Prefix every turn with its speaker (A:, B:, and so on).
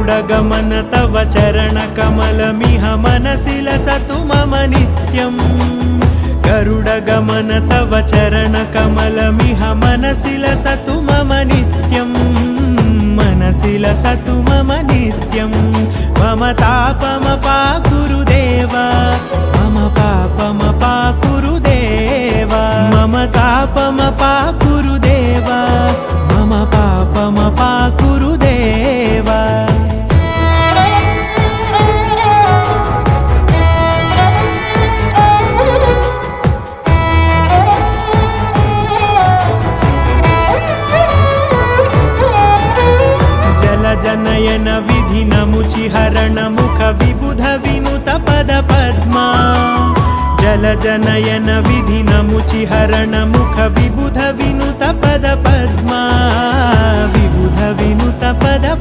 A: गरुडगमन तव चरणकमलमिह मनसि लसतु मम नित्यम् गरुडगमन तव चरणकमलमिह मनसि लसतु मम नित्यम् मनसि लसतु मम नित्यं मम तापमपाकुरु देवा मम पापमपाकुरु देवा मम तापमपाकुरु देवा मम पापमपाकुरु देवा जनयन विधि नमुचिहरण मुख विबुध विनुत पद पद्मा जल जनयन विधि नमुचिहरण मुख विबुध विनुत पद पद्मा विबुध विनुत पद